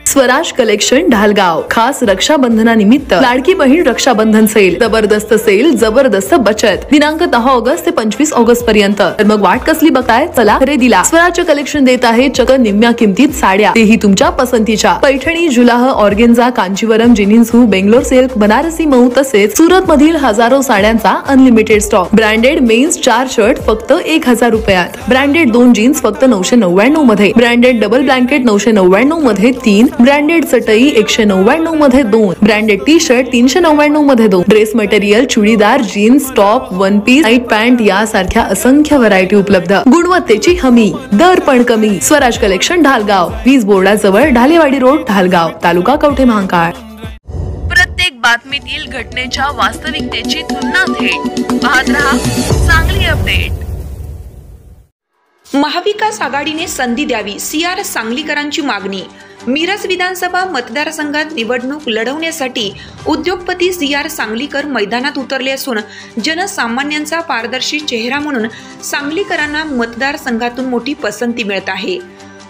Swaraj collection Dhalgaon खास रक्षाबंधनानिमित्त Ladki Bahin Rakshabandhan sale, जबरदस्त sale, जबरदस्त बचत दिनांक 10 ऑगस्ट ते 25 ऑगस्ट पर्यंत। तर मग वाट कसली बघताय, चला खरेदीला। स्वराज कलेक्शन देत आहे चक्क निम्म्या किमतीत साड्या, तेही तुमच्या पसंतीच्या। पैठणी, जुलाह, ऑर्गेन्झा, कांचीवरम, जिनिन्सू, बेंगलोर सिल्क, बनारसी मऊ तसेच सुरत मधील हजारो साड्यांचा unlimited stock. Branded men's 4 shirt फक्त 1000 रुपयात, ब्रँडेड 2 जीन्स फक्त 999 मध्ये, ब्रँडेड डबल ब्लँकेट 999 मध्ये 3, ब्रँडेड चटई 199 मध्ये 2, ब्रँडेड टी शर्ट 399 मध्ये 2, dress material, churidar, jeans, top, one piece, night pant यासारख्या असंख्य व्हरायटी उपलब्ध। गुणवत्तेची हमी, दर पण कमी। स्वराज कलेक्शन ढालगाव, वीज बोर्डाजवळ, ढालेवाडी रोड, ढालगाव, तालुका कवठे महांकाळ। प्रत्येक बातमीतील घटनेच्या वास्तविकतेची तुलना थेट पाहत रहा चांगली अपडेट। महाविकास आघाडीने संधी द्यावी, CR सांगलीकरांची मागणी। मिरज विधानसभा मतदारसंघात निवडणूक लढवण्यासाठी उद्योगपती CR सांगलीकर मैदानात उतरले असून जनसामान्यांचा पारदर्शी चेहरा म्हणून सांगलीकरांना मतदारसंघातून मोठी पसंती मिळत आहे।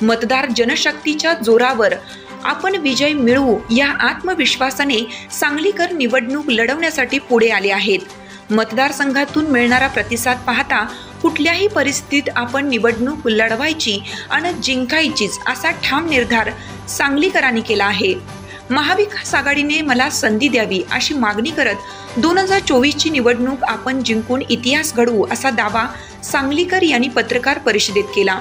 मतदार जनशक्तीच्या जोरावर आपण विजय मिळवू या आत्मविश्वासाने सांगलीकर निवडणूक लढवण्यासाठी पुढे आले आहेत। मतदारसंघातून मिळणारा प्रतिसाद पाहता कुठल्याही परिस्थितीत आपण निवडणूक लढवायची आणि जिंकायचीच असा ठाम निर्धार सांगलीकरांनी केला आहे। महाविकास आघाडीने मला संधी द्यावी अशी मागणी करत 2024 ची निवडणूक आपण जिंकून इतिहास घडवू असा दावा सांगलीकर यांनी पत्रकार परिषदेत केला।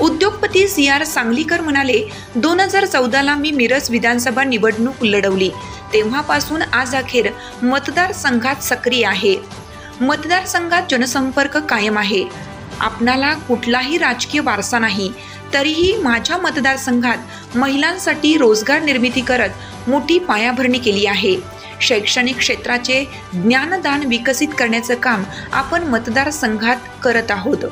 उद्योगपती CR सांगलीकर म्हणाले, 2014ला मी मिरज विधानसभा निवडणूक लढवली, तेव्हापासून आज अखेर मतदारसंघात सक्रिय आहे। मतदारसंघात जनसंपर्क कायम आहे। आपणाला कुठलाही राजकीय वारसा नाही, तरीही माझ्या मतदारसंघात महिलांसाठी रोजगार निर्मिती करत मोठी पायाभरणी केली आहे। शैक्षणिक क्षेत्राचे ज्ञानदान विकसित करण्याचं काम आपण मतदारसंघात करत आहोत।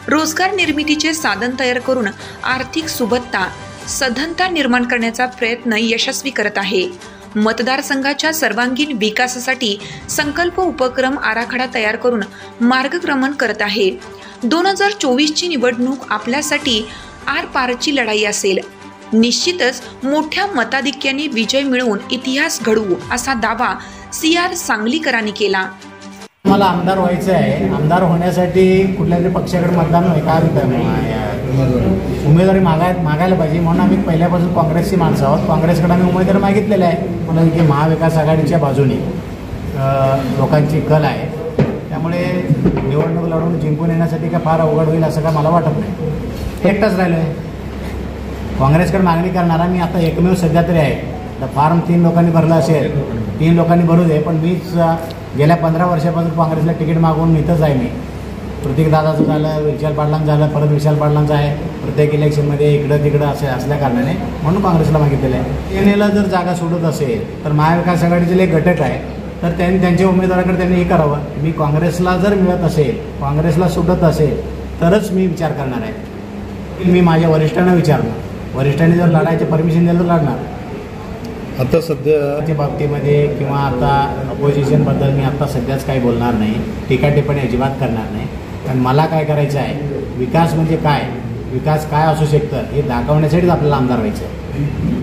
रोजगार निर्मितीचे साधन तयार करून आर्थिक सुबत्ता, सधनता निर्माण करण्याचा प्रयत्न यशस्वी करत आहे। मतदारसंघाच्या सर्वांगीण विकासासाठी संकल्प उपक्रम आराखडा तयार करून मार्गक्रमण करत आहे। 2024 ची निवडणूक आपल्यासाठी आरपारची लढाई असेल। निश्चितच मोठ्या मताधिक्याने विजय मिळवून इतिहास घडवू असा दावा CR सांगलीकरांनी केला। मला आमदार व्हायचं आहे। आमदार होण्यासाठी कुठल्यातरी पक्षाकडे मतदान होय काय उमेदवारी मागायला पाहिजे, म्हणून आम्ही पहिल्यापासून काँग्रेसची माणसं आहोत। काँग्रेसकडे आम्ही उमेदवार मागितलेले आहे, म्हणून की महाविकास आघाडीच्या बाजूने लोकांची कल आहे, त्यामुळे निवडणूक लढवून जिंकून येण्यासाठी काय फार अवघड होईल असं काय मला वाटत नाही। एकटाच राहिलो आहे, काँग्रेसकडे मागणी करणारा मी आता एकमेव सध्या तरी आहे। फॉर्म 3 लोकांनी भरलं असेल, 3 लोकांनी भरू दे, पण मीच गेल्या 15 वर्षापासून काँग्रेसला तिकीट मागून इथंच आहे। मी प्रत्येक दादाचं झालं, विशाल पाटलांचं झालं, परत विशाल पाटलांचं आहे, प्रत्येक इलेक्शनमध्ये इकडं तिकडं असे असल्या कारणाने म्हणून काँग्रेसला मागितलेलं आहे। एनएला जर जागा सोडत असेल तर महाविकास आघाडीचे एक घटक आहे, तर त्यांनी त्यांच्या उमेदवाराकडे त्यांनी हे करावं। मी काँग्रेसला जर मिळत असेल, काँग्रेसला सुटत असेल तरच मी विचार करणार आहे। मी माझ्या वरिष्ठांना विचारणार, वरिष्ठांनी जर लढायचे परमिशन दिलं तर लढणार। आता सध्याच्या बाबतीमध्ये किंवा आता अपोजिशनबद्दल मी आता सध्याच काही बोलणार नाही, टीका टिप्पणी अजिबात करणार नाही। कारण मला काय करायचं आहे, विकास म्हणजे काय, विकास काय असू शकतं हे दाखवण्यासाठीच आपल्याला आमदार व्हायचं आहे।